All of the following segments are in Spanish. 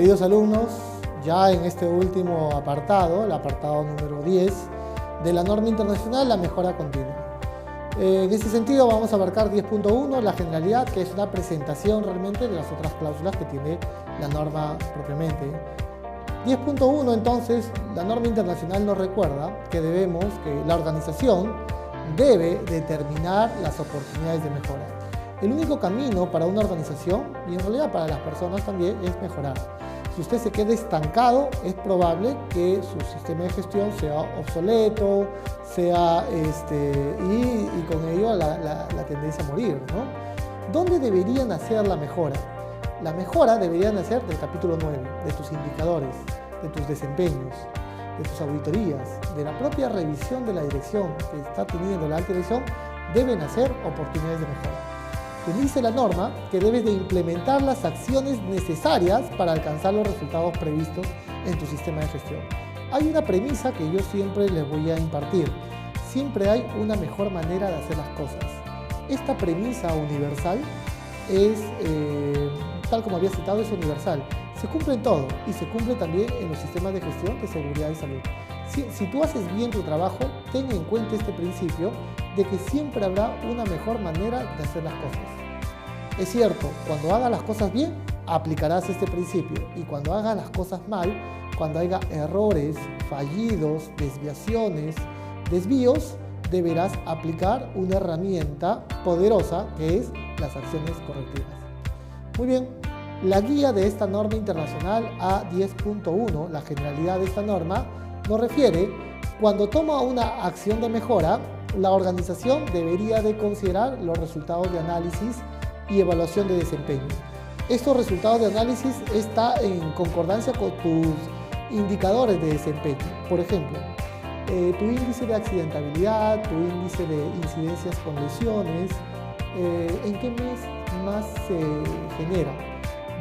Queridos alumnos, ya en este último apartado, el apartado número 10 de la norma internacional, la mejora continua. En ese sentido vamos a abarcar 10.1, la generalidad, que es una presentación realmente de las otras cláusulas que tiene la norma propiamente. 10.1 entonces, la norma internacional nos recuerda que la organización debe determinar las oportunidades de mejora. El único camino para una organización, y en realidad para las personas también, es mejorar. Si usted se queda estancado, es probable que su sistema de gestión sea obsoleto, y con ello la tendencia a morir, ¿no? ¿Dónde debería nacer la mejora? La mejora debería nacer del capítulo 9, de tus indicadores, de tus desempeños, de tus auditorías, de la propia revisión de la dirección que está teniendo la alta dirección. Deben nacer oportunidades de mejora. Te dice la norma que debes de implementar las acciones necesarias para alcanzar los resultados previstos en tu sistema de gestión. Hay una premisa que yo siempre les voy a impartir. Siempre hay una mejor manera de hacer las cosas. Esta premisa universal es, tal como había citado, es universal. Se cumple en todo y se cumple también en los sistemas de gestión de seguridad y salud. Si tú haces bien tu trabajo, ten en cuenta este principio de que siempre habrá una mejor manera de hacer las cosas. Es cierto, cuando hagas las cosas bien, aplicarás este principio, y cuando hagas las cosas mal, cuando haya errores, fallidos, desviaciones, desvíos, deberás aplicar una herramienta poderosa que es las acciones correctivas. Muy bien, la guía de esta norma internacional A10.1, la generalidad de esta norma, nos refiere cuando toma una acción de mejora, la organización debería de considerar los resultados de análisis y evaluación de desempeño. Estos resultados de análisis están en concordancia con tus indicadores de desempeño. Por ejemplo, tu índice de accidentabilidad, tu índice de incidencias con lesiones, ¿en qué mes más se genera?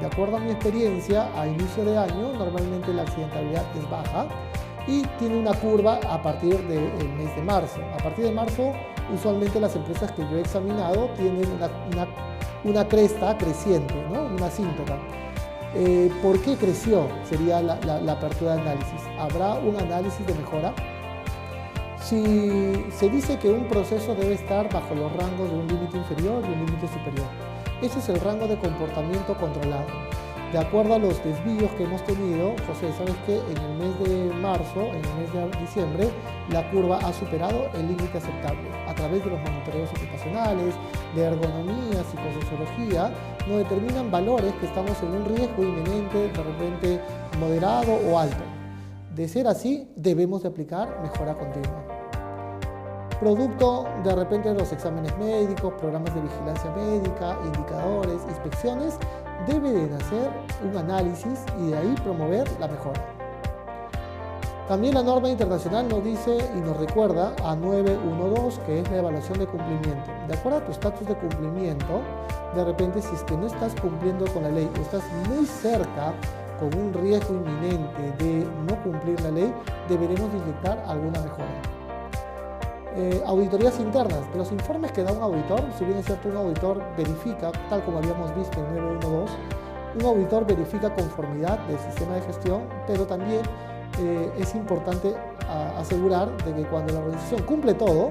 De acuerdo a mi experiencia, a inicio de año, normalmente la accidentabilidad es baja y tiene una curva a partir del mes de marzo. A partir de marzo, usualmente las empresas que yo he examinado tienen una cresta creciente, ¿no? Una asíntota. ¿Por qué creció? Sería la apertura de análisis. ¿Habrá un análisis de mejora? Si se dice que un proceso debe estar bajo los rangos de un límite inferior y un límite superior, ese es el rango de comportamiento controlado. De acuerdo a los desvíos que hemos tenido, José, ¿sabes que en el mes de marzo, en el mes de diciembre, la curva ha superado el límite aceptable? A través de los monitoreos ocupacionales, de ergonomía, psicosociología, nos determinan valores que estamos en un riesgo inminente, de repente moderado o alto. De ser así, debemos de aplicar mejora continua. Producto de repente de los exámenes médicos, programas de vigilancia médica, indicadores, inspecciones, debe de nacer un análisis y de ahí promover la mejora. También la norma internacional nos dice y nos recuerda a 9.1.2, que es la evaluación de cumplimiento. De acuerdo a tu estatus de cumplimiento, de repente si es que no estás cumpliendo con la ley o estás muy cerca con un riesgo inminente de no cumplir la ley, deberemos inyectar alguna mejora. Auditorías internas. De los informes que da un auditor, si bien es cierto, un auditor verifica, tal como habíamos visto en 9.1.2, un auditor verifica conformidad del sistema de gestión, pero también es importante asegurar de que cuando la organización cumple todo,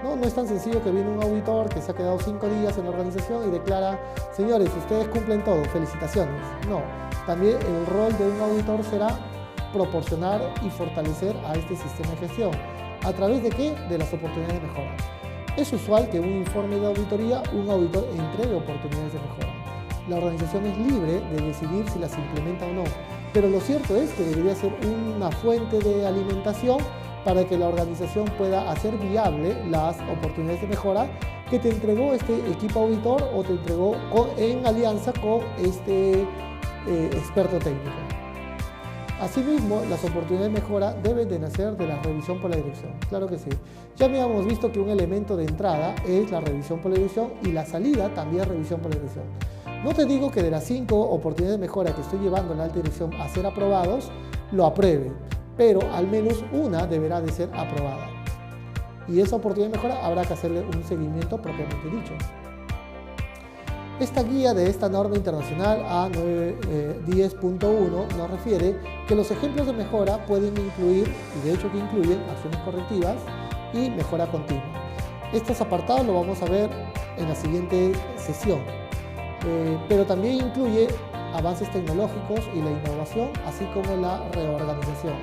no es tan sencillo que viene un auditor que se ha quedado 5 días en la organización y declara: señores, ustedes cumplen todo, felicitaciones. No, también el rol de un auditor será proporcionar y fortalecer a este sistema de gestión. ¿A través de qué? De las oportunidades de mejora. Es usual que en un informe de auditoría un auditor entregue oportunidades de mejora. La organización es libre de decidir si las implementa o no, pero lo cierto es que debería ser una fuente de alimentación para que la organización pueda hacer viable las oportunidades de mejora que te entregó este equipo auditor o te entregó en alianza con este experto técnico. Asimismo, las oportunidades de mejora deben de nacer de la revisión por la dirección. Claro que sí. Ya habíamos visto que un elemento de entrada es la revisión por la dirección y la salida también es revisión por la dirección. No te digo que de las 5 oportunidades de mejora que estoy llevando en la alta dirección a ser aprobados, lo apruebe, pero al menos una deberá de ser aprobada. Y esa oportunidad de mejora habrá que hacerle un seguimiento propiamente dicho. Esta guía de esta norma internacional A910.1 nos refiere que los ejemplos de mejora pueden incluir, y de hecho que incluyen, acciones correctivas y mejora continua. Estos apartados lo vamos a ver en la siguiente sesión, pero también incluye avances tecnológicos y la innovación, así como la reorganización.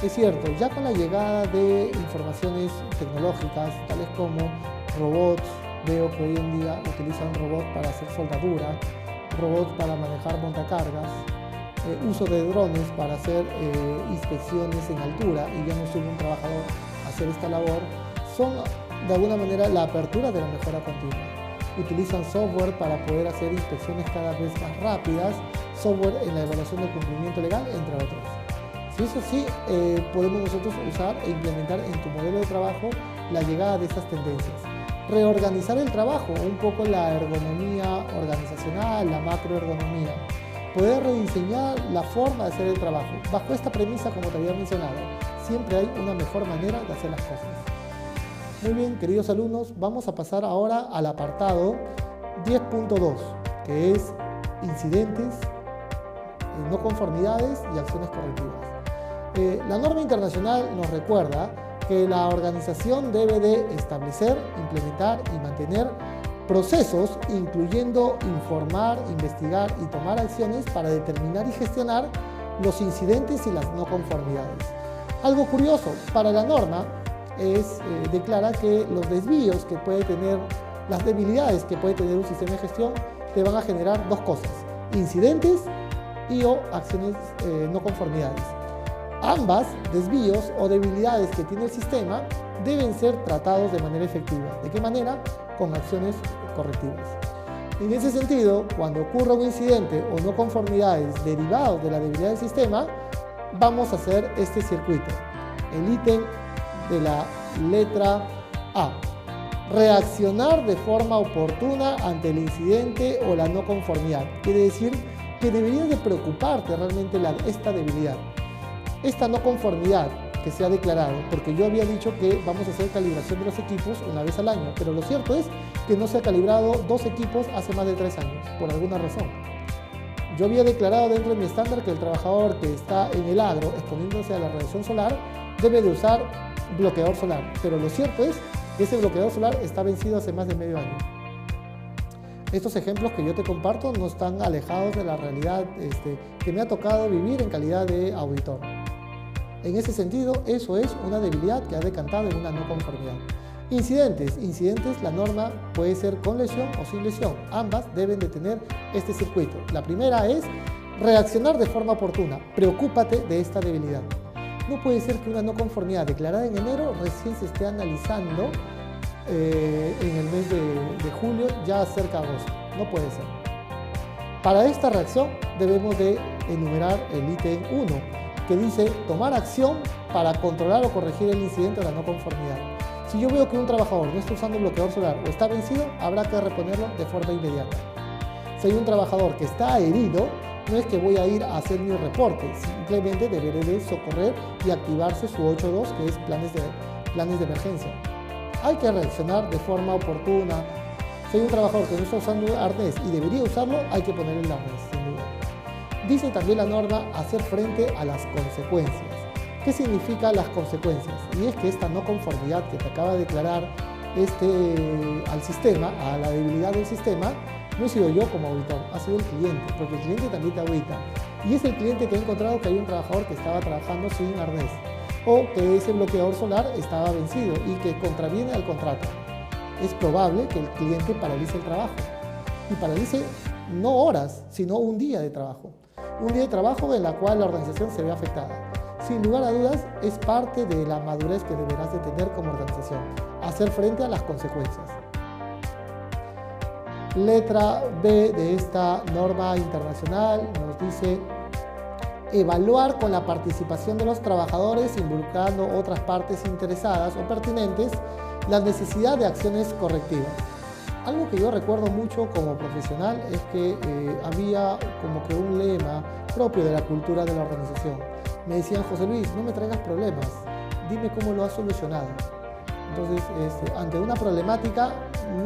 Es cierto, ya con la llegada de informaciones tecnológicas, tales como robots, veo que hoy en día utilizan robots para hacer soldadura, robots para manejar montacargas, uso de drones para hacer inspecciones en altura y ya no sube un trabajador a hacer esta labor, son de alguna manera la apertura de la mejora continua. Utilizan software para poder hacer inspecciones cada vez más rápidas, software en la evaluación del cumplimiento legal, entre otros. Si eso sí, podemos nosotros usar e implementar en tu modelo de trabajo la llegada de estas tendencias. Reorganizar el trabajo, un poco la ergonomía organizacional, la macroergonomía. Poder rediseñar la forma de hacer el trabajo. Bajo esta premisa, como te había mencionado, siempre hay una mejor manera de hacer las cosas. Muy bien, queridos alumnos, vamos a pasar ahora al apartado 10.2, que es incidentes, no conformidades y acciones correctivas. La norma internacional nos recuerda que la organización debe de establecer, implementar y mantener procesos, incluyendo informar, investigar y tomar acciones para determinar y gestionar los incidentes y las no conformidades. Algo curioso, para la norma declara que los desvíos que puede tener, las debilidades que puede tener un sistema de gestión, te van a generar dos cosas: incidentes y o acciones no conformidades. Ambas, desvíos o debilidades que tiene el sistema, deben ser tratados de manera efectiva. ¿De qué manera? Con acciones correctivas. En ese sentido, cuando ocurra un incidente o no conformidades derivados de la debilidad del sistema, vamos a hacer este circuito. El ítem de la letra A. Reaccionar de forma oportuna ante el incidente o la no conformidad. Quiere decir que debería de preocuparte realmente esta debilidad. Esta no conformidad que se ha declarado, porque yo había dicho que vamos a hacer calibración de los equipos una vez al año, pero lo cierto es que no se ha calibrado 2 equipos hace más de 3 años, por alguna razón. Yo había declarado dentro de mi estándar que el trabajador que está en el agro, exponiéndose a la radiación solar, debe de usar bloqueador solar, pero lo cierto es que ese bloqueador solar está vencido hace más de medio año. Estos ejemplos que yo te comparto no están alejados de la realidad que me ha tocado vivir en calidad de auditor. En ese sentido, eso es una debilidad que ha decantado en una no conformidad. Incidentes, la norma puede ser con lesión o sin lesión. Ambas deben de tener este circuito. La primera es reaccionar de forma oportuna. Preocúpate de esta debilidad. No puede ser que una no conformidad declarada en enero recién se esté analizando en el mes de julio, ya cerca de agosto. No puede ser. Para esta reacción debemos de enumerar el ítem 1, que dice tomar acción para controlar o corregir el incidente o la no conformidad. Si yo veo que un trabajador no está usando bloqueador solar o está vencido, habrá que reponerlo de forma inmediata. Si hay un trabajador que está herido, no es que voy a ir a hacer mi reporte, simplemente deberé de socorrer y activarse su 8.2, que es planes de emergencia. Hay que reaccionar de forma oportuna. Si hay un trabajador que no está usando arnés y debería usarlo, hay que ponerle el arnés, sin duda. Dice también la norma hacer frente a las consecuencias. ¿Qué significa las consecuencias? Y es que esta no conformidad que te acaba de declarar al sistema, a la debilidad del sistema, no he sido yo como auditor, ha sido el cliente, porque el cliente también te audita. Y es el cliente que ha encontrado que hay un trabajador que estaba trabajando sin arnés, o que ese bloqueador solar estaba vencido y que contraviene al contrato. Es probable que el cliente paralice el trabajo, y paralice no horas, sino un día de trabajo. Un día de trabajo en la cual la organización se ve afectada. Sin lugar a dudas, es parte de la madurez que deberás de tener como organización, hacer frente a las consecuencias. Letra B de esta norma internacional nos dice evaluar con la participación de los trabajadores, involucrando otras partes interesadas o pertinentes, la necesidad de acciones correctivas. Algo que yo recuerdo mucho como profesional es que había como que un lema propio de la cultura de la organización. Me decían: José Luis, no me traigas problemas, dime cómo lo has solucionado. Entonces, ante una problemática,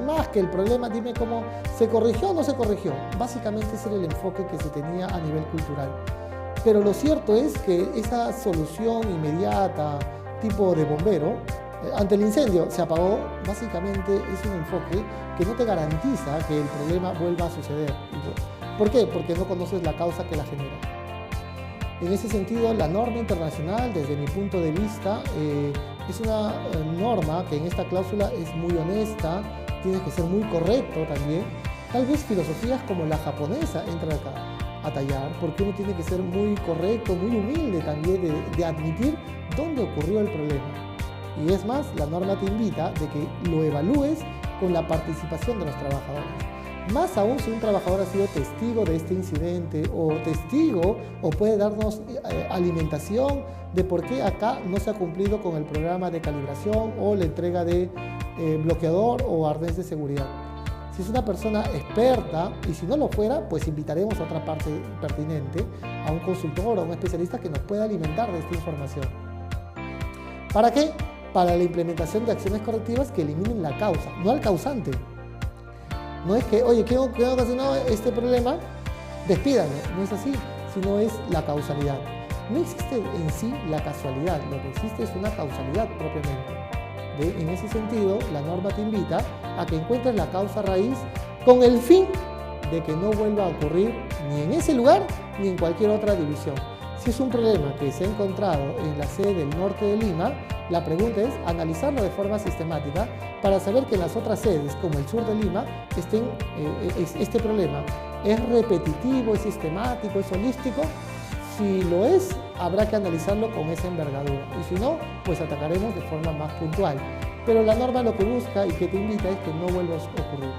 más que el problema, dime cómo se corrigió o no se corrigió. Básicamente ese era el enfoque que se tenía a nivel cultural. Pero lo cierto es que esa solución inmediata, tipo de bombero, ante el incendio se apagó, básicamente es un enfoque que no te garantiza que el problema vuelva a suceder. ¿Por qué? Porque no conoces la causa que la genera. En ese sentido, la norma internacional, desde mi punto de vista, es una norma que en esta cláusula es muy honesta, tienes que ser muy correcto también. Tal vez filosofías como la japonesa entran acá a tallar, porque uno tiene que ser muy correcto, muy humilde también de admitir dónde ocurrió el problema. Y es más, la norma te invita de que lo evalúes con la participación de los trabajadores. Más aún si un trabajador ha sido testigo de este incidente o testigo o puede darnos alimentación de por qué acá no se ha cumplido con el programa de calibración o la entrega de bloqueador o arnés de seguridad. Si es una persona experta y si no lo fuera, pues invitaremos a otra parte pertinente, a un consultor o a un especialista que nos pueda alimentar de esta información. ¿Para qué? Para la implementación de acciones correctivas que eliminen la causa, no al causante. No es que, oye, ¿qué ha ocasionado este problema? Despídame. No es así, sino es la causalidad. No existe en sí la casualidad, lo que existe es una causalidad propiamente. En ese sentido, la norma te invita a que encuentres la causa raíz con el fin de que no vuelva a ocurrir ni en ese lugar ni en cualquier otra división. Si es un problema que se ha encontrado en la sede del norte de Lima, la pregunta es analizarlo de forma sistemática para saber que en las otras sedes, como el sur de Lima, este problema es repetitivo, es sistemático, es holístico. Si lo es, habrá que analizarlo con esa envergadura. Y si no, pues atacaremos de forma más puntual. Pero la norma lo que busca y que te invita es que no vuelva a ocurrir.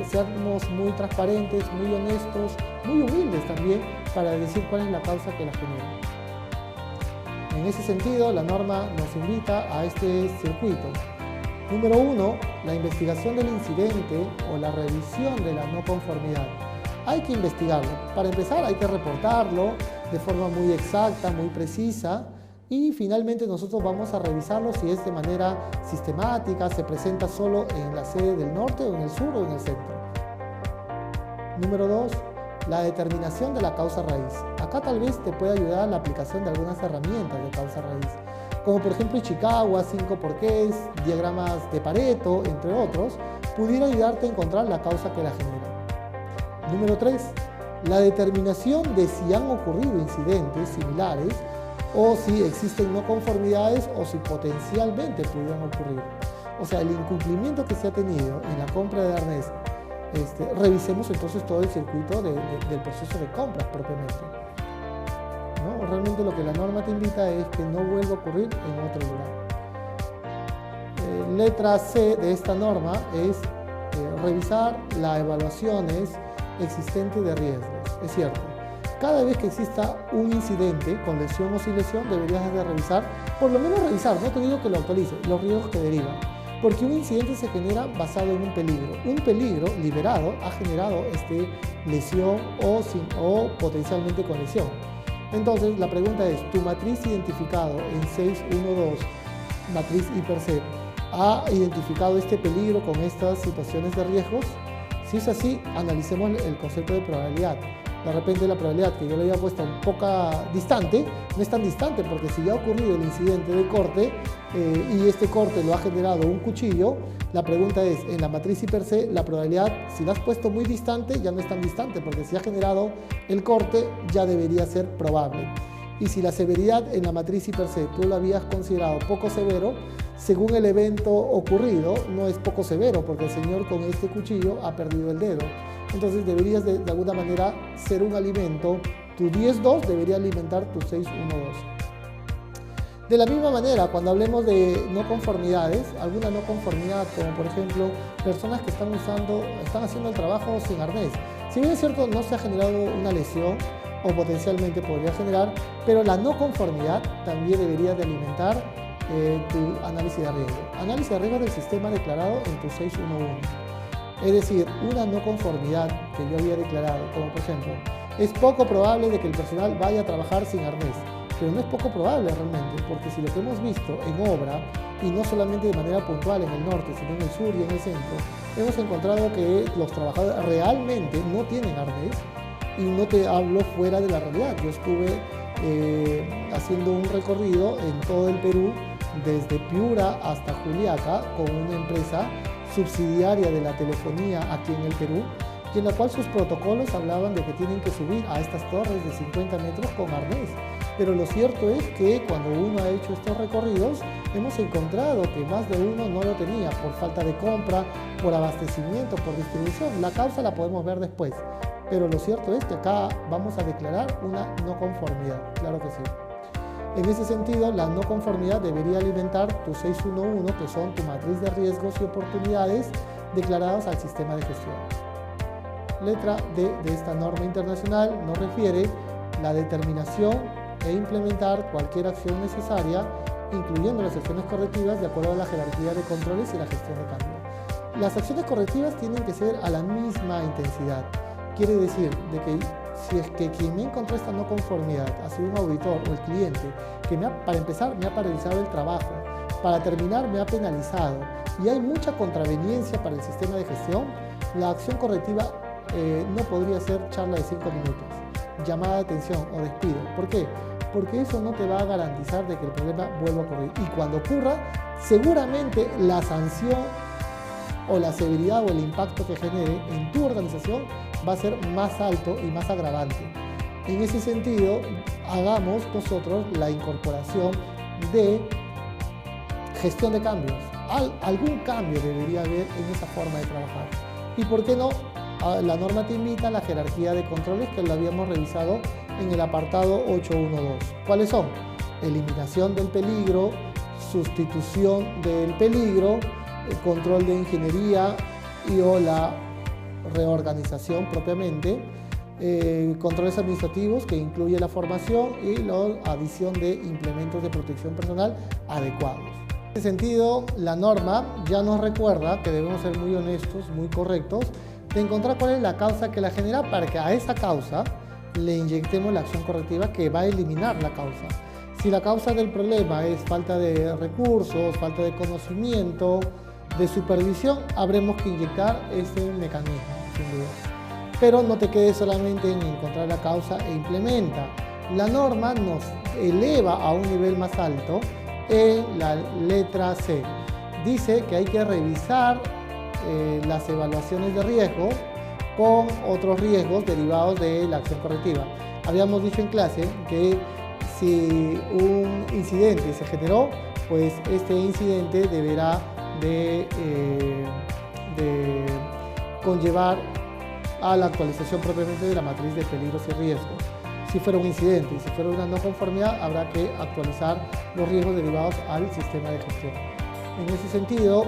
Seamos muy transparentes, muy honestos, muy humildes también para decir cuál es la causa que la genera. En ese sentido, la norma nos invita a este circuito. Número 1, la investigación del incidente o la revisión de la no conformidad. Hay que investigarlo. Para empezar, hay que reportarlo de forma muy exacta, muy precisa. Y finalmente nosotros vamos a revisarlo si es de manera sistemática, se presenta solo en la sede del norte o en el sur o en el centro. Número 2, la determinación de la causa raíz. Acá tal vez te puede ayudar la aplicación de algunas herramientas de causa raíz, como por ejemplo Ichikawa, 5 porqués, diagramas de Pareto, entre otros, pudiera ayudarte a encontrar la causa que la genera. Número 3, la determinación de si han ocurrido incidentes similares o si existen no conformidades o si potencialmente pudieran ocurrir. O sea, el incumplimiento que se ha tenido en la compra de arnés. Revisemos entonces todo el circuito del proceso de compras propiamente. ¿No? Realmente lo que la norma te invita es que no vuelva a ocurrir en otro lugar. Letra C de esta norma es revisar las evaluaciones existentes de riesgos. Es cierto, cada vez que exista un incidente con lesión o sin lesión deberías de revisar, por lo menos revisar, no te digo que lo actualices, los riesgos que derivan. Porque un incidente se genera basado en un peligro. Un peligro liberado ha generado lesión o potencialmente con lesión. Entonces, la pregunta es, ¿tu matriz identificado en 612, matriz IPERCEP, ha identificado este peligro con estas situaciones de riesgos? Si es así, analicemos el concepto de probabilidad. De repente la probabilidad que yo le había puesto un poco distante, no es tan distante porque si ya ha ocurrido el incidente de corte y este corte lo ha generado un cuchillo, la pregunta es, en la matriz IPERCEP, la probabilidad, si la has puesto muy distante, ya no es tan distante porque si ha generado el corte, ya debería ser probable. Y si la severidad en la matriz IPERCEP tú lo habías considerado poco severo, según el evento ocurrido, no es poco severo porque el señor con este cuchillo ha perdido el dedo. Entonces deberías de alguna manera ser un alimento, tu 10-2 debería alimentar tu 6-1-2. De la misma manera, cuando hablemos de no conformidades, alguna no conformidad, como por ejemplo personas que están haciendo el trabajo sin arnés. Si bien es cierto, no se ha generado una lesión o potencialmente podría generar, pero la no conformidad también debería de alimentar tu análisis de riesgo. Análisis de riesgo del sistema declarado en tu 611. Es decir, una no conformidad que yo había declarado, como por ejemplo, es poco probable de que el personal vaya a trabajar sin arnés. pero no es poco probable realmente, porque si lo que hemos visto en obra, y no solamente de manera puntual en el norte, sino en el sur y en el centro, hemos encontrado que los trabajadores realmente no tienen arnés, y no te hablo fuera de la realidad. Yo estuve haciendo un recorrido en todo el Perú, desde Piura hasta Juliaca, con una empresa subsidiaria de la telefonía aquí en el Perú, y en la cual sus protocolos hablaban de que tienen que subir a estas torres de 50 metros con arnés. Pero lo cierto es que cuando uno ha hecho estos recorridos, hemos encontrado que más de uno no lo tenía por falta de compra, por abastecimiento, por distribución. La causa la podemos ver después, pero lo cierto es que acá vamos a declarar una no conformidad, claro que sí. En ese sentido, la no conformidad debería alimentar tu 611, que son tu matriz de riesgos y oportunidades declarados al sistema de gestión. Letra D de esta norma internacional nos refiere la determinación e implementar cualquier acción necesaria, incluyendo las acciones correctivas de acuerdo a la jerarquía de controles y la gestión de cambio. Las acciones correctivas tienen que ser a la misma intensidad. Quiere decir de que si es que quien me encontró esta no conformidad ha sido un auditor o el cliente, que para empezar me ha paralizado el trabajo, para terminar me ha penalizado y hay mucha contraveniencia para el sistema de gestión, la acción correctiva no podría ser charla de 5 minutos, llamada de atención o despido. ¿Por qué? Porque eso no te va a garantizar de que el problema vuelva a ocurrir. Y cuando ocurra, seguramente la sanción o la severidad o el impacto que genere en tu organización va a ser más alto y más agravante. En ese sentido, hagamos nosotros la incorporación de gestión de cambios. Algún cambio debería haber en esa forma de trabajar. ¿Y por qué no? La norma te invita a la jerarquía de controles que lo habíamos revisado en el apartado 812. ¿Cuáles son? Eliminación del peligro, sustitución del peligro, el control de ingeniería y o la reorganización propiamente, controles administrativos que incluye la formación y la adición de implementos de protección personal adecuados. En ese sentido, la norma ya nos recuerda que debemos ser muy honestos, muy correctos, de encontrar cuál es la causa que la genera para que a esa causa le inyectemos la acción correctiva que va a eliminar la causa. Si la causa del problema es falta de recursos, falta de conocimiento, de supervisión, habremos que inyectar ese mecanismo, sin duda. Pero no te quedes solamente en encontrar la causa e implementa. La norma nos eleva a un nivel más alto en la letra C. Dice que hay que revisar las evaluaciones de riesgo con otros riesgos derivados de la acción correctiva. Habíamos dicho en clase que si un incidente se generó, pues este incidente deberá de conllevar a la actualización propiamente de la matriz de peligros y riesgos. Si fuera un incidente y si fuera una no conformidad, habrá que actualizar los riesgos derivados al sistema de gestión. En ese sentido,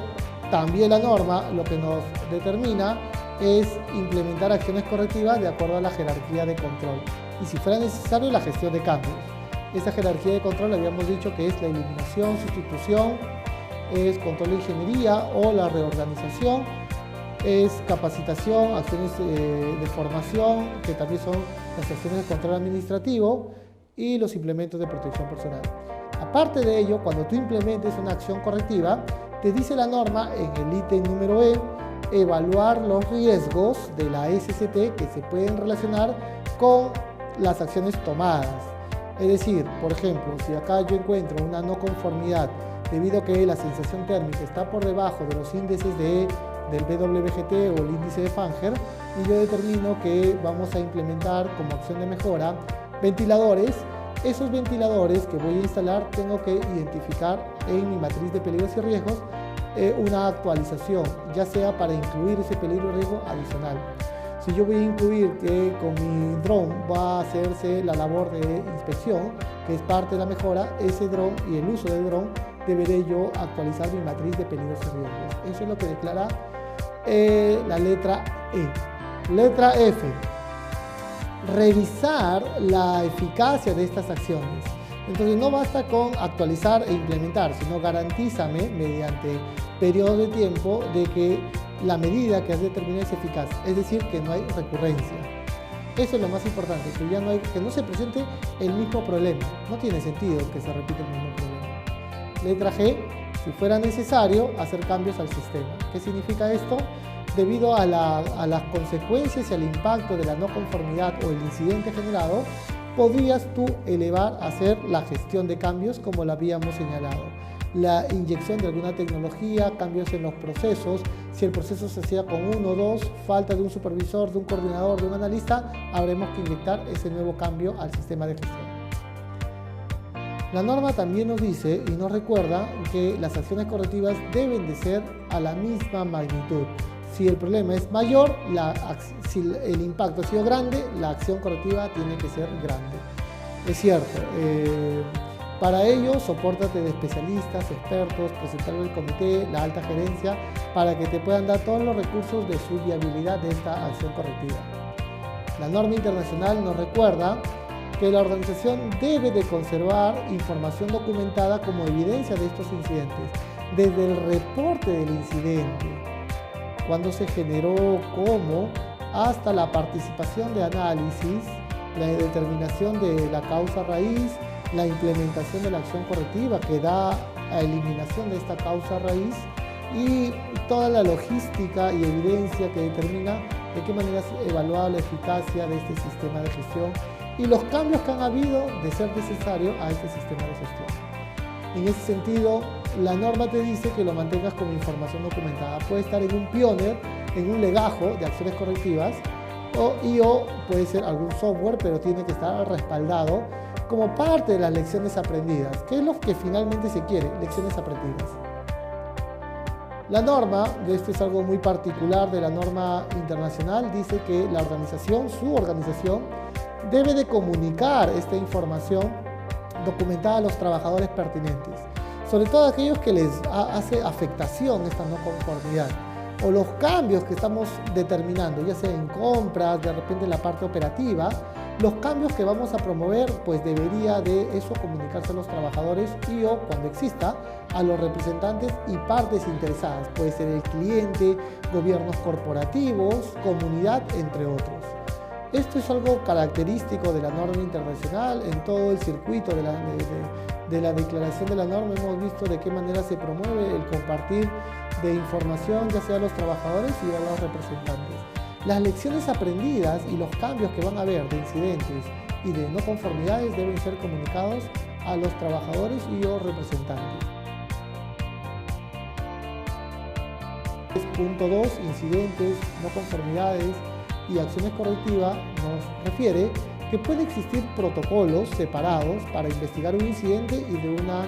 también la norma lo que nos determina es implementar acciones correctivas de acuerdo a la jerarquía de control y si fuera necesario la gestión de cambios. Esta jerarquía de control habíamos dicho que es la eliminación, sustitución, es control de ingeniería o la reorganización, es capacitación, acciones de formación, que también son las acciones de control administrativo y los implementos de protección personal. Aparte de ello, cuando tú implementes una acción correctiva, te dice la norma en el ítem número E, evaluar los riesgos de la SCT que se pueden relacionar con las acciones tomadas. Es decir, por ejemplo, si acá yo encuentro una no conformidad debido a que la sensación térmica está por debajo de los índices del BWGT o el índice de Fanger, y yo determino que vamos a implementar como acción de mejora ventiladores, esos ventiladores que voy a instalar tengo que identificar en mi matriz de peligros y riesgos una actualización, ya sea para incluir ese peligro y riesgo adicional. Si yo voy a incluir que con mi dron va a hacerse la labor de inspección, que es parte de la mejora, ese dron y el uso del dron, deberé yo actualizar mi matriz de peligros y riesgos. Eso es lo que declara la letra E. Letra F. Revisar la eficacia de estas acciones. Entonces no basta con actualizar e implementar, sino garantízame mediante periodo de tiempo de que la medida que has determinado es eficaz, es decir, que no hay recurrencia. Eso es lo más importante, que no se presente el mismo problema. No tiene sentido que se repita el mismo problema. Letra G, si fuera necesario, hacer cambios al sistema. ¿Qué significa esto? Debido a las consecuencias y al impacto de la no conformidad o el incidente generado, podrías tú elevar a hacer la gestión de cambios como lo habíamos señalado. La inyección de alguna tecnología, cambios en los procesos, si el proceso se hacía con 1 o 2, falta de un supervisor, de un coordinador, de un analista, habremos que inyectar ese nuevo cambio al sistema de gestión. La norma también nos dice y nos recuerda que las acciones correctivas deben de ser a la misma magnitud. Si el problema es mayor, si el impacto ha sido grande, la acción correctiva tiene que ser grande. Es cierto, para ello, sopórtate de especialistas, expertos, presentarlo al comité, la alta gerencia, para que te puedan dar todos los recursos de su viabilidad de esta acción correctiva. La norma internacional nos recuerda que la organización debe de conservar información documentada como evidencia de estos incidentes, desde el reporte del incidente, cuándo se generó, cómo, hasta la participación de análisis, la determinación de la causa raíz, la implementación de la acción correctiva que da a eliminación de esta causa raíz y toda la logística y evidencia que determina de qué manera es evaluada la eficacia de este sistema de gestión y los cambios que han habido de ser necesario a este sistema de gestión. En ese sentido, la norma te dice que lo mantengas como información documentada. Puede estar en un pioner, en un legajo de acciones correctivas o puede ser algún software, pero tiene que estar respaldado como parte de las lecciones aprendidas. ¿Qué es lo que finalmente se quiere? Lecciones aprendidas. La norma, esto es algo muy particular de la norma internacional, dice que la organización, su organización, debe de comunicar esta información documentada a los trabajadores pertinentes, sobre todo a aquellos que les hace afectación esta no conformidad o los cambios que estamos determinando, ya sea en compras, de repente en la parte operativa. Los cambios que vamos a promover, pues debería de eso comunicarse a los trabajadores o, cuando exista, a los representantes y partes interesadas. Puede ser el cliente, gobiernos corporativos, comunidad, entre otros. Esto es algo característico de la norma internacional. En todo el circuito de la declaración de la norma hemos visto de qué manera se promueve el compartir de información, ya sea a los trabajadores y a los representantes. Las lecciones aprendidas y los cambios que van a haber de incidentes y de no conformidades deben ser comunicados a los trabajadores y los representantes. Punto 2. Incidentes, no conformidades y acciones correctivas nos refiere que puede existir protocolos separados para investigar un incidente y de una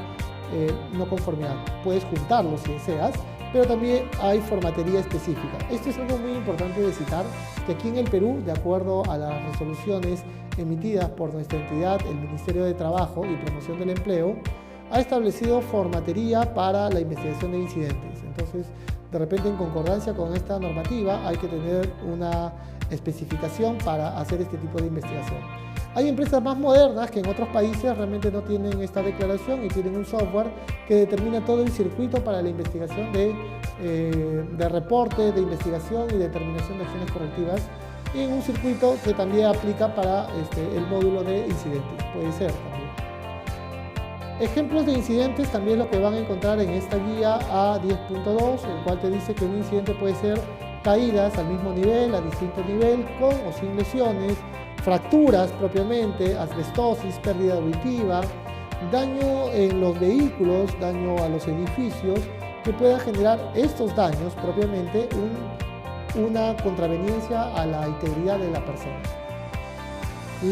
no conformidad. Puedes juntarlos si deseas, pero también hay formatería específica. Esto es algo muy importante de citar, que aquí en el Perú, de acuerdo a las resoluciones emitidas por nuestra entidad, el Ministerio de Trabajo y Promoción del Empleo, ha establecido formatería para la investigación de incidentes. Entonces, de repente, en concordancia con esta normativa, hay que tener una especificación para hacer este tipo de investigación. Hay empresas más modernas que en otros países realmente no tienen esta declaración y tienen un software que determina todo el circuito para la investigación de reporte, de investigación y determinación de acciones correctivas, y en un circuito que también aplica para el módulo de incidentes. Puede ser también. Ejemplos de incidentes también lo que van a encontrar en esta guía A10.2, el cual te dice que un incidente puede ser caídas al mismo nivel, a distinto nivel, con o sin lesiones, fracturas propiamente, asbestosis, pérdida auditiva, daño en los vehículos, daño a los edificios, que puedan generar estos daños propiamente una contraveniencia a la integridad de la persona.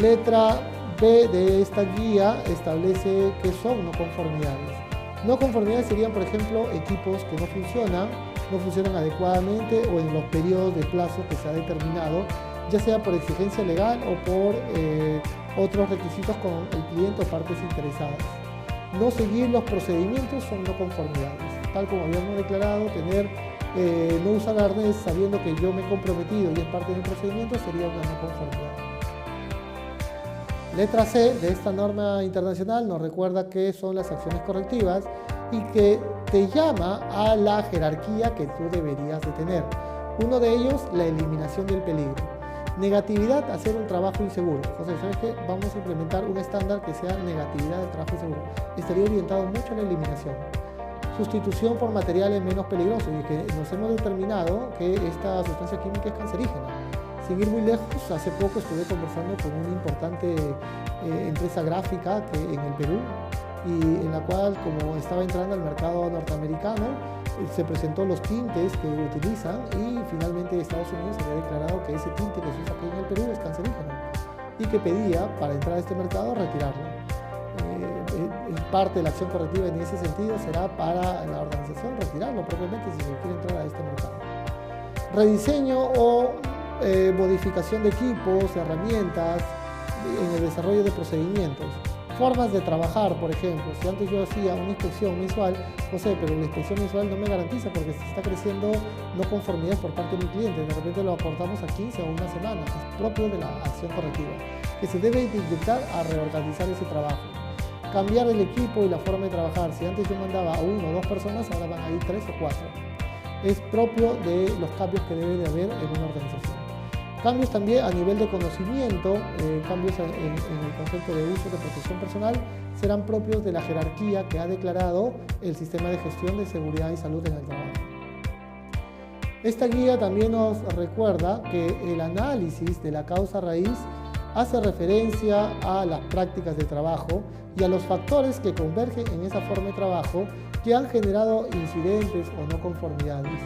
Letra B de esta guía establece qué son no conformidades. No conformidades serían, por ejemplo, equipos que no funcionan adecuadamente o en los periodos de plazo que se ha determinado, ya sea por exigencia legal o por otros requisitos con el cliente o partes interesadas. No seguir los procedimientos son no conformidades. Tal como habíamos declarado, no usar arnés sabiendo que yo me he comprometido y es parte del procedimiento sería una no conformidad. Letra C de esta norma internacional nos recuerda qué son las acciones correctivas y que te llama a la jerarquía que tú deberías de tener. Uno de ellos, la eliminación del peligro. Negatividad, hacer un trabajo inseguro. José, ¿sabes qué? Vamos a implementar un estándar que sea negatividad de trabajo inseguro. Estaría orientado mucho a la eliminación. Sustitución por materiales menos peligrosos, y que nos hemos determinado que esta sustancia química es cancerígena. Sin ir muy lejos, hace poco estuve conversando con una importante empresa gráfica en el Perú, y en la cual, como estaba entrando al mercado norteamericano, se presentó los tintes que utilizan, y finalmente Estados Unidos había declarado que ese tinte que se usa aquí en el Perú es cancerígeno y que pedía, para entrar a este mercado, retirarlo. Parte de la acción correctiva en ese sentido será para la organización retirarlo propiamente si se quiere entrar a este mercado. Rediseño o modificación de equipos, herramientas en el desarrollo de procedimientos. Formas de trabajar, por ejemplo, si antes yo hacía una inspección mensual, José, pero la inspección mensual no me garantiza porque se está creciendo no conformidad por parte de mi cliente, de repente lo acortamos a 15 o una semana, es propio de la acción correctiva, que se debe inyectar a reorganizar ese trabajo. Cambiar el equipo y la forma de trabajar, si antes yo mandaba a 1 o 2 personas, ahora van a ir 3 o 4. Es propio de los cambios que debe de haber en una organización. Cambios también a nivel de conocimiento, cambios en el concepto de uso de protección personal, serán propios de la jerarquía que ha declarado el sistema de gestión de seguridad y salud en el trabajo. Esta guía también nos recuerda que el análisis de la causa raíz hace referencia a las prácticas de trabajo y a los factores que convergen en esa forma de trabajo que han generado incidentes o no conformidades.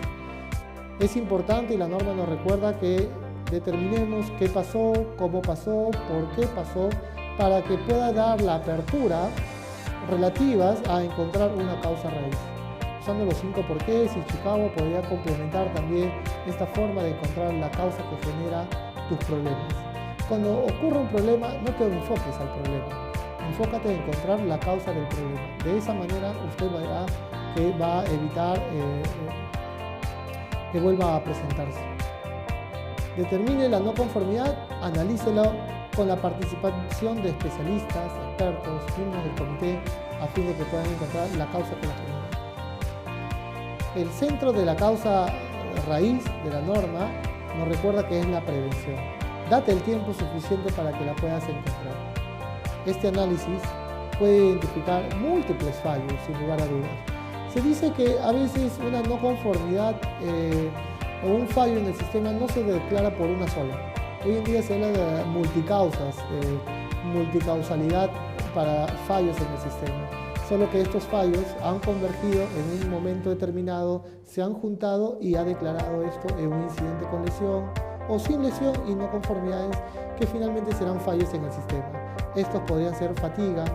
Es importante, y la norma nos recuerda, que determinemos qué pasó, cómo pasó, por qué pasó, para que pueda dar la apertura relativas a encontrar una causa raíz. Usando los 5 porqués, y Chicago podría complementar también esta forma de encontrar la causa que genera tus problemas. Cuando ocurre un problema, no te enfoques al problema, enfócate en encontrar la causa del problema. De esa manera usted verá que va a evitar que vuelva a presentarse. Determine la no conformidad, analícelo con la participación de especialistas, expertos, miembros del comité, a fin de que puedan encontrar la causa que la genera. El centro de la causa raíz de la norma nos recuerda que es la prevención. Date el tiempo suficiente para que la puedas encontrar. Este análisis puede identificar múltiples fallos, sin lugar a dudas. Se dice que a veces una no conformidad o un fallo en el sistema no se declara por una sola. Hoy en día se habla de multicausas, multicausalidad para fallos en el sistema. Solo que estos fallos han convergido en un momento determinado, se han juntado y ha declarado esto en un incidente con lesión o sin lesión y no conformidades que finalmente serán fallos en el sistema. Estos podrían ser fatiga,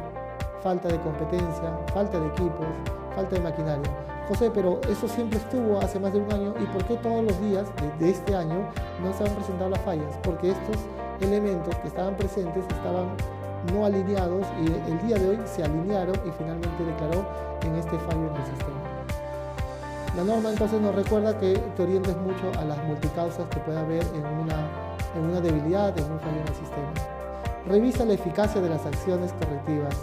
falta de competencia, falta de equipos, falta de maquinaria. José, pero eso siempre estuvo hace más de un año, ¿y por qué todos los días de este año no se han presentado las fallas? Porque estos elementos que estaban presentes estaban no alineados y el día de hoy se alinearon y finalmente declaró en este fallo en el sistema. La norma entonces nos recuerda que te orientes mucho a las multicausas que puede haber en una debilidad, en un fallo en el sistema. Revisa la eficacia de las acciones correctivas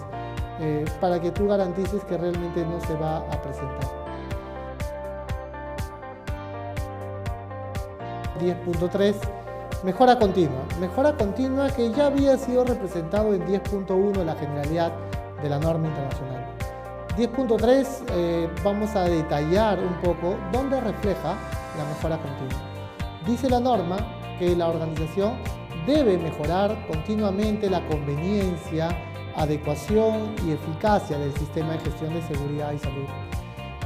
para que tú garantices que realmente no se va a presentar. 10.3, mejora continua. Mejora continua que ya había sido representado en 10.1 la generalidad de la norma internacional. 10.3 vamos a detallar un poco dónde refleja la mejora continua. Dice la norma que la organización debe mejorar continuamente la conveniencia, adecuación y eficacia del sistema de gestión de seguridad y salud.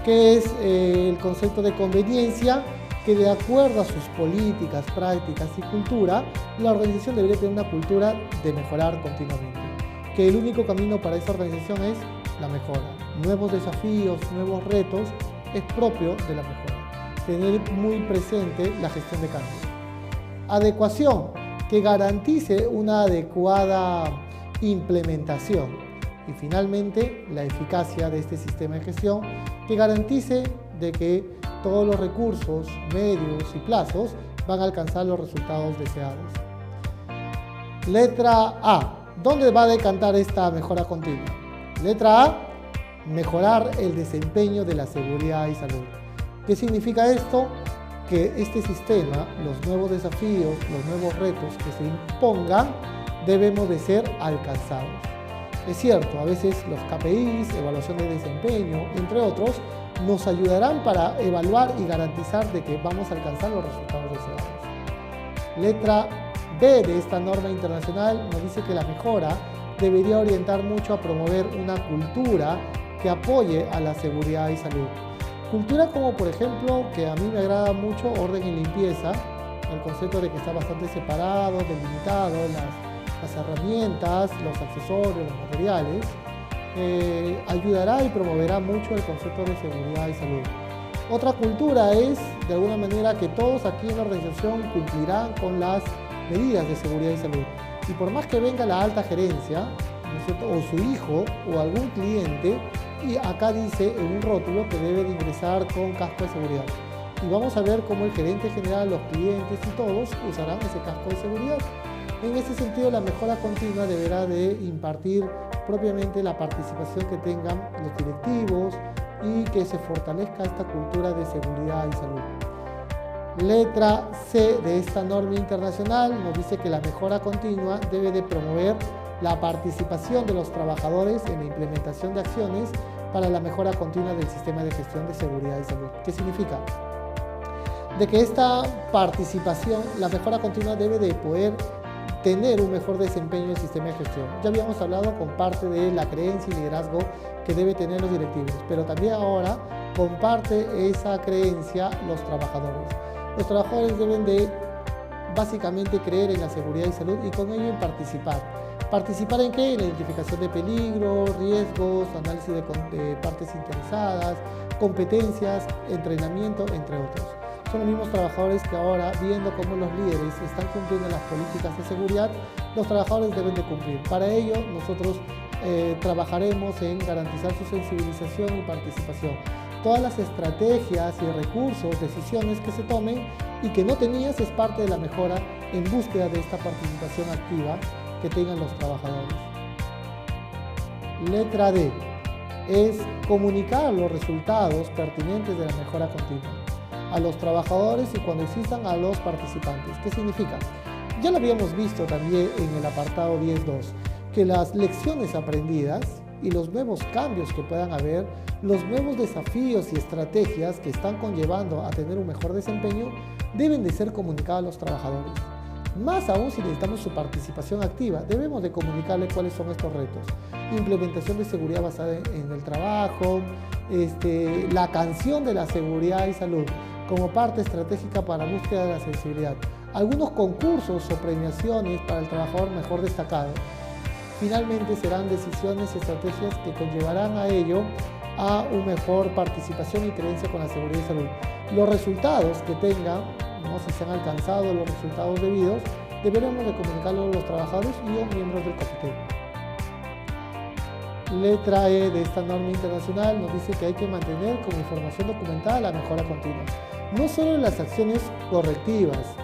¿Qué es el concepto de conveniencia? Que de acuerdo a sus políticas, prácticas y cultura, la organización debería tener una cultura de mejorar continuamente. Que el único camino para esta organización es la mejora. Nuevos desafíos, nuevos retos, es propio de la mejora. Tener muy presente la gestión de cambios. Adecuación, que garantice una adecuada implementación. Y finalmente, la eficacia de este sistema de gestión, que garantice de que todos los recursos, medios y plazos van a alcanzar los resultados deseados. Letra A. ¿Dónde va a decantar esta mejora continua? Letra A. Mejorar el desempeño de la seguridad y salud. ¿Qué significa esto? que este sistema, los nuevos desafíos, los nuevos retos que se impongan, debemos de ser alcanzados. Es cierto, a veces los KPIs, evaluación de desempeño, entre otros, nos ayudarán para evaluar y garantizar de que vamos a alcanzar los resultados deseados. Letra B de esta norma internacional nos dice que la mejora debería orientar mucho a promover una cultura que apoye a la seguridad y salud. Cultura como, por ejemplo, que a mí me agrada mucho, orden y limpieza, el concepto de que está bastante separado, delimitado, las herramientas, los accesorios, los materiales, ayudará y promoverá mucho el concepto de seguridad y salud. Otra cultura es, de alguna manera, que todos aquí en la organización cumplirán con las medidas de seguridad y salud. Y por más que venga la alta gerencia, ¿no es cierto?, o su hijo o algún cliente, y acá dice en un rótulo que debe de ingresar con casco de seguridad. Y vamos a ver cómo el gerente general, los clientes y todos usarán ese casco de seguridad. En ese sentido, la mejora continua deberá de impartir propiamente la participación que tengan los directivos y que se fortalezca esta cultura de seguridad y salud. Letra C de esta norma internacional nos dice que la mejora continua debe de promover la participación de los trabajadores en la implementación de acciones para la mejora continua del sistema de gestión de seguridad y salud. ¿Qué significa? De que esta participación, la mejora continua debe de poder tener un mejor desempeño del sistema de gestión. Ya habíamos hablado con parte de la creencia y liderazgo que debe tener los directivos, pero también ahora comparte esa creencia los trabajadores. Los trabajadores deben de básicamente creer en la seguridad y salud y con ello en participar. ¿Participar en qué? En la identificación de peligros, riesgos, análisis de partes interesadas, competencias, entrenamiento, entre otros. Son los mismos trabajadores que ahora, viendo cómo los líderes están cumpliendo las políticas de seguridad, los trabajadores deben de cumplir. Para ello, nosotros trabajaremos en garantizar su sensibilización y participación. Todas las estrategias y recursos, decisiones que se tomen y que no tenías es parte de la mejora en búsqueda de esta participación activa que tengan los trabajadores. Letra D es comunicar los resultados pertinentes de la mejora continua a los trabajadores y cuando existan a los participantes. ¿Qué significa? Ya lo habíamos visto también en el apartado 10.2, que las lecciones aprendidas y los nuevos cambios que puedan haber, los nuevos desafíos y estrategias que están conllevando a tener un mejor desempeño, deben de ser comunicados a los trabajadores. Más aún si necesitamos su participación activa, debemos de comunicarle cuáles son estos retos. Implementación de seguridad basada en el trabajo, la canción de la seguridad y salud como parte estratégica para búsqueda de la sensibilidad. Algunos concursos o premiaciones para el trabajador mejor destacado. Finalmente serán decisiones y estrategias que conllevarán a ello a una mejor participación y creencia con la seguridad y salud. Los resultados que tengan, no sé si se han alcanzado los resultados debidos, deberemos de comunicarlo a los trabajadores y los miembros del comité. Letra E de esta norma internacional nos dice que hay que mantener como información documentada la mejora continua. No solo en las acciones correctivas,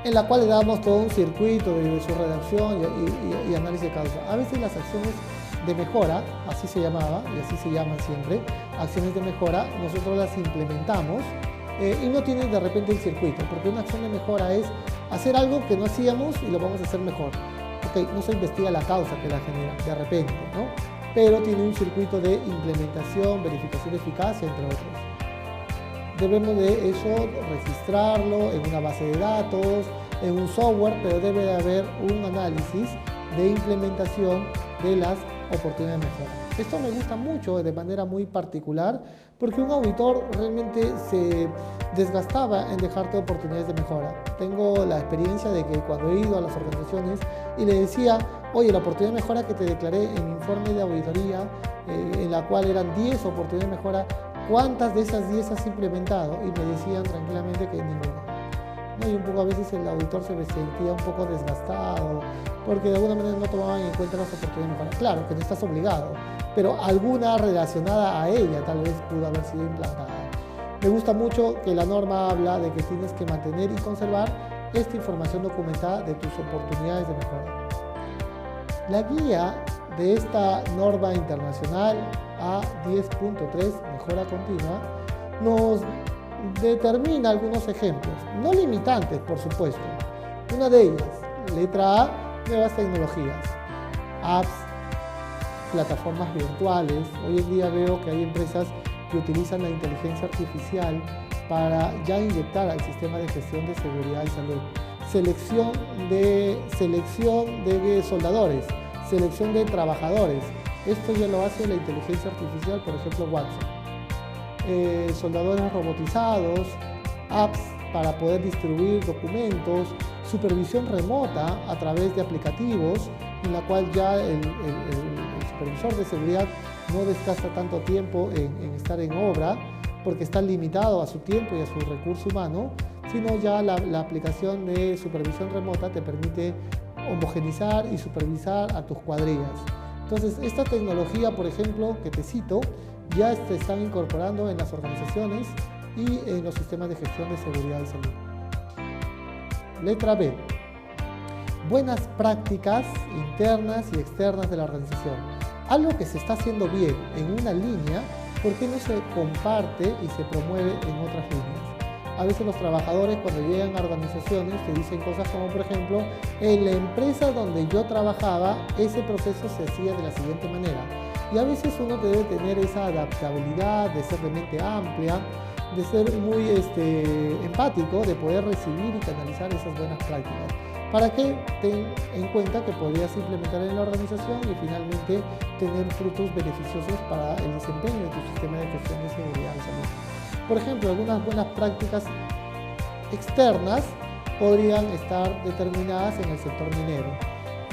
en la cual le damos todo un circuito de su redacción y análisis de causa. A veces las acciones de mejora, así se llamaba y así se llaman siempre, acciones de mejora, nosotros las implementamos y no tienen de repente el circuito, porque una acción de mejora es hacer algo que no hacíamos y lo vamos a hacer mejor. Ok, no se investiga la causa que la genera de repente, ¿no? Pero tiene un circuito de implementación, verificación de eficacia, entre otros. Debemos de eso registrarlo en una base de datos, en un software, pero debe de haber un análisis de implementación de las oportunidades de mejora. Esto me gusta mucho de manera muy particular porque un auditor realmente se desgastaba en dejarte oportunidades de mejora. Tengo la experiencia de que cuando he ido a las organizaciones y le decía, oye, la oportunidad de mejora que te declaré en mi informe de auditoría, en la cual eran 10 oportunidades de mejora, ¿cuántas de esas 10 has implementado? Y me decían tranquilamente que ninguna. ¿No? Y un poco a veces el auditor se sentía un poco desgastado porque de alguna manera no tomaban en cuenta las oportunidades de mejora. Claro que no estás obligado, pero alguna relacionada a ella tal vez pudo haber sido implantada. Me gusta mucho que la norma habla de que tienes que mantener y conservar esta información documentada de tus oportunidades de mejora. La guía de esta norma internacional A10.3, mejora continua, determina algunos ejemplos, no limitantes, por supuesto. Una de ellas, letra A, nuevas tecnologías, apps, plataformas virtuales. Hoy en día veo que hay empresas que utilizan la inteligencia artificial para ya inyectar al sistema de gestión de seguridad y salud. Selección de soldadores, selección de trabajadores. Esto ya lo hace la inteligencia artificial, por ejemplo, WhatsApp. Soldadores robotizados, apps para poder distribuir documentos, supervisión remota a través de aplicativos, en la cual ya el supervisor de seguridad no desgasta tanto tiempo en estar en obra, porque está limitado a su tiempo y a su recurso humano, sino ya la aplicación de supervisión remota te permite homogenizar y supervisar a tus cuadrillas. Entonces, esta tecnología, por ejemplo, que te cito, ya se están incorporando en las organizaciones y en los sistemas de gestión de seguridad y salud. Letra B. Buenas prácticas internas y externas de la organización. Algo que se está haciendo bien en una línea, ¿por qué no se comparte y se promueve en otras líneas? A veces los trabajadores, cuando llegan a organizaciones, te dicen cosas como, por ejemplo, en la empresa donde yo trabajaba, ese proceso se hacía de la siguiente manera. Y a veces uno debe tener esa adaptabilidad, de ser de mente amplia, de ser muy empático, de poder recibir y canalizar esas buenas prácticas, para que ten en cuenta que podrías implementar en la organización y finalmente tener frutos beneficiosos para el desempeño de tu sistema de gestión de seguridad y salud. Por ejemplo, algunas buenas prácticas externas podrían estar determinadas en el sector minero.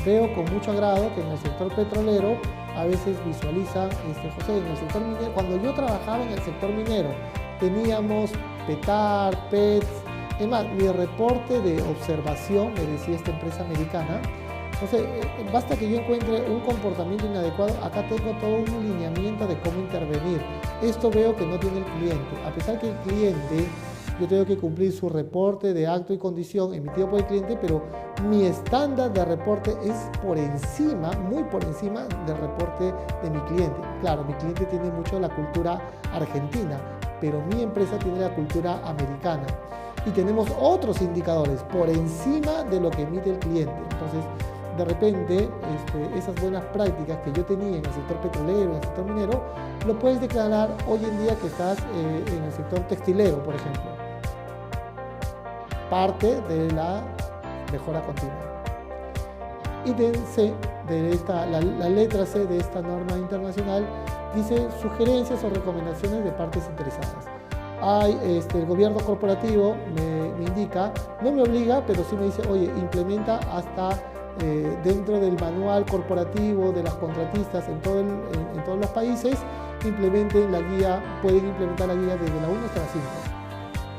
Veo con mucho agrado que en el sector petrolero a veces visualizan, José, en el sector minero, cuando yo trabajaba en el sector minero, teníamos PETAR, PETS, es más, mi reporte de observación, me decía esta empresa americana, entonces basta que yo encuentre un comportamiento inadecuado, acá tengo todo un lineamiento de cómo intervenir. Esto veo que no tiene el cliente, a pesar que el cliente, yo tengo que cumplir su reporte de acto y condición emitido por el cliente, pero mi estándar de reporte es por encima, muy por encima del reporte de mi cliente. Claro, mi cliente tiene mucho la cultura argentina, pero mi empresa tiene la cultura americana. Y tenemos otros indicadores por encima de lo que emite el cliente. Entonces, de repente, esas buenas prácticas que yo tenía en el sector petrolero, en el sector minero, lo puedes declarar hoy en día que estás en el sector textilero, por ejemplo. Parte de la mejora continua. Ítem C, la letra C de esta norma internacional, dice sugerencias o recomendaciones de partes interesadas. El gobierno corporativo me indica, no me obliga, pero sí me dice, oye, implementa hasta dentro del manual corporativo de las contratistas en todos los países, implementen la guía, pueden implementar la guía desde la 1 hasta la 5.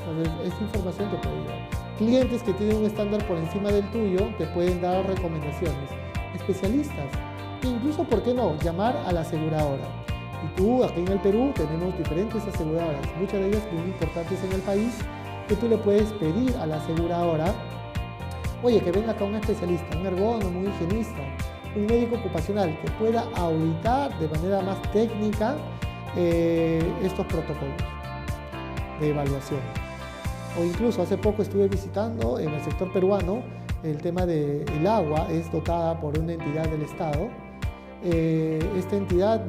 Entonces, esta información te puede ayudar. Clientes que tienen un estándar por encima del tuyo te pueden dar recomendaciones. Especialistas, incluso, ¿por qué no?, llamar a la aseguradora. Y tú, aquí en el Perú, tenemos diferentes aseguradoras, muchas de ellas muy importantes en el país, que tú le puedes pedir a la aseguradora, oye, que venga acá un especialista, un ergónomo, un higienista, un médico ocupacional, que pueda auditar de manera más técnica estos protocolos de evaluación. O incluso hace poco estuve visitando en el sector peruano el tema del agua, es dotada por una entidad del Estado. Esta entidad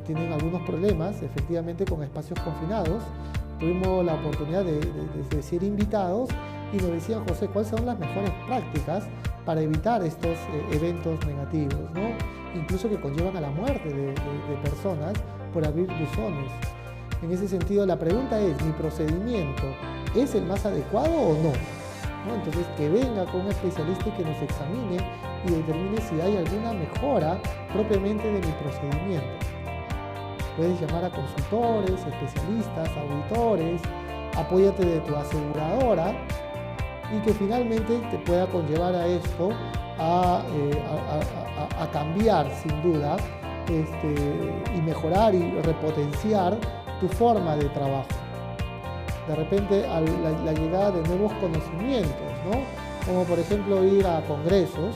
tiene algunos problemas, efectivamente, con espacios confinados. Tuvimos la oportunidad de ser invitados y nos decían, José, ¿cuáles son las mejores prácticas para evitar estos eventos negativos, ¿no? Incluso que conllevan a la muerte de personas por abrir buzones? En ese sentido, la pregunta es, ¿mi procedimiento es el más adecuado o no? Entonces, que venga con un especialista y que nos examine y determine si hay alguna mejora propiamente de mi procedimiento. Puedes llamar a consultores, especialistas, auditores, apóyate de tu aseguradora y que finalmente te pueda conllevar a esto a cambiar sin duda y mejorar y repotenciar tu forma de trabajo. De repente, la llegada de nuevos conocimientos, ¿no?, como por ejemplo ir a congresos,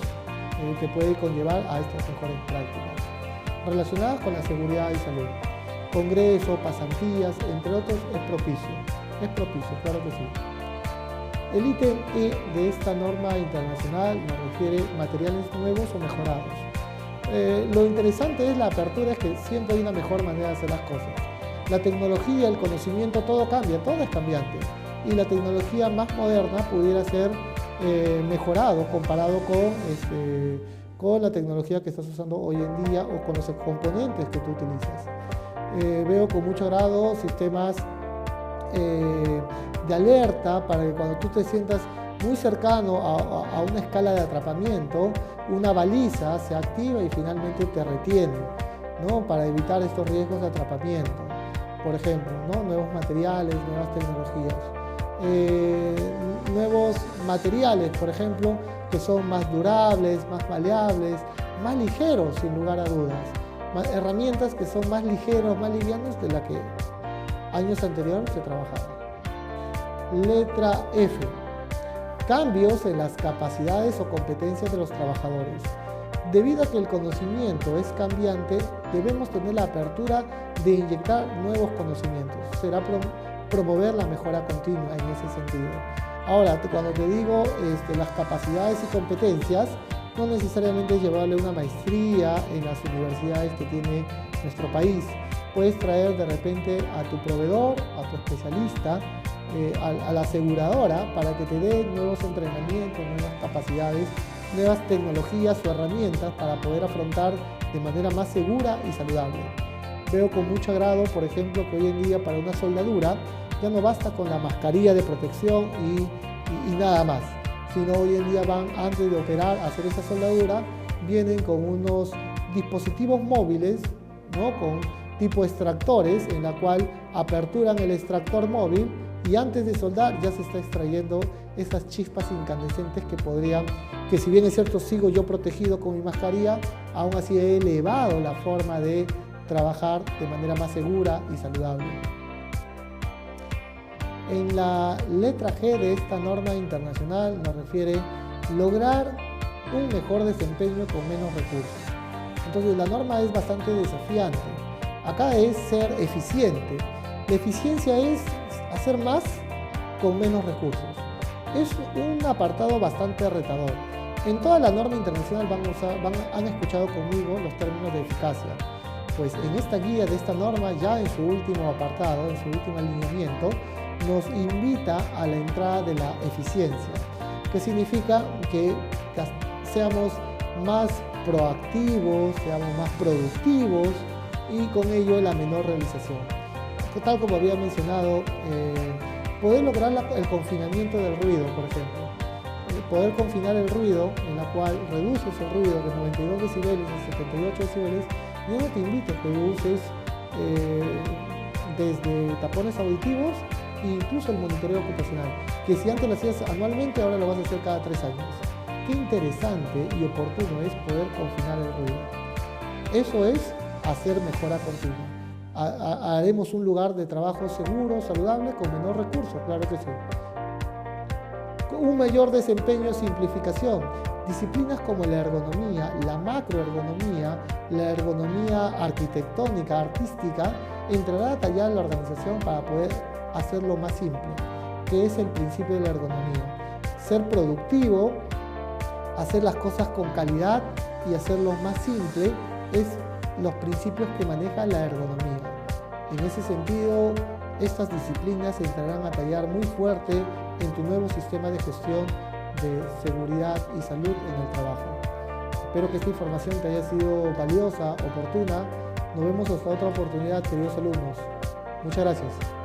te puede conllevar a estas mejores prácticas relacionadas con la seguridad y salud. Congresos, pasantías, entre otros, es propicio. Es propicio, claro que sí. El ítem E de esta norma internacional nos refiere a materiales nuevos o mejorados. Lo interesante es la apertura, es que siempre hay una mejor manera de hacer las cosas. La tecnología, el conocimiento, todo cambia, todo es cambiante. Y la tecnología más moderna pudiera ser mejorado comparado con la tecnología que estás usando hoy en día o con los componentes que tú utilizas. Veo con mucho agrado sistemas de alerta para que cuando tú te sientas muy cercano a una escala de atrapamiento, una baliza se activa y finalmente te retiene, ¿no? Para evitar estos riesgos de atrapamiento. Por ejemplo, ¿no? Nuevos materiales, nuevas tecnologías. Nuevos materiales, por ejemplo, que son más durables, más maleables, más ligeros, sin lugar a dudas. Herramientas que son más ligeros, más livianos de la que años anteriores se trabajaba. Letra F. Cambios en las capacidades o competencias de los trabajadores. Debido a que el conocimiento es cambiante, debemos tener la apertura de inyectar nuevos conocimientos. Será promover la mejora continua en ese sentido. Ahora, cuando te digo las capacidades y competencias, no necesariamente es llevarle una maestría en las universidades que tiene nuestro país. Puedes traer de repente a tu proveedor, a tu especialista, a la aseguradora para que te dé nuevos entrenamientos, nuevas capacidades, nuevas tecnologías o herramientas para poder afrontar de manera más segura y saludable. Veo con mucho agrado, por ejemplo, que hoy en día para una soldadura ya no basta con la mascarilla de protección y nada más, sino hoy en día van, antes de operar, a hacer esa soldadura, vienen con unos dispositivos móviles, ¿no? Con tipo extractores, en la cual aperturan el extractor móvil y antes de soldar ya se está extrayendo esas chispas incandescentes que si bien es cierto sigo yo protegido con mi mascarilla, aún así he elevado la forma de trabajar de manera más segura y saludable. En la letra G de esta norma internacional nos refiere lograr un mejor desempeño con menos recursos. Entonces la norma es bastante desafiante. Acá es ser eficiente. La eficiencia es hacer más con menos recursos. Es un apartado bastante retador. En toda la norma internacional han escuchado conmigo los términos de eficacia. Pues en esta guía de esta norma, ya en su último apartado, en su último alineamiento, nos invita a la entrada de la eficiencia, que significa que seamos más proactivos, seamos más productivos y con ello la menor realización. Tal como había mencionado, poder lograr el confinamiento del ruido, por ejemplo. Poder confinar el ruido, en la cual reduces el ruido de 92 decibeles a 78 decibeles, yo no te invito a que uses desde tapones auditivos e incluso el monitoreo ocupacional, que si antes lo hacías anualmente, ahora lo vas a hacer cada 3 años. Qué interesante y oportuno es poder confinar el ruido. Eso es hacer mejora continua. Haremos un lugar de trabajo seguro, saludable, con menor recursos, claro que sí. Un mayor desempeño, simplificación. Disciplinas como la ergonomía, la macroergonomía, la ergonomía arquitectónica, artística, entrará a tallar la organización para poder hacerlo más simple, que es el principio de la ergonomía. Ser productivo, hacer las cosas con calidad y hacerlo más simple es los principios que maneja la ergonomía. En ese sentido, estas disciplinas entrarán a tallar muy fuerte en tu nuevo sistema de gestión de seguridad y salud en el trabajo. Espero que esta información te haya sido valiosa, oportuna. Nos vemos hasta otra oportunidad, queridos alumnos. Muchas gracias.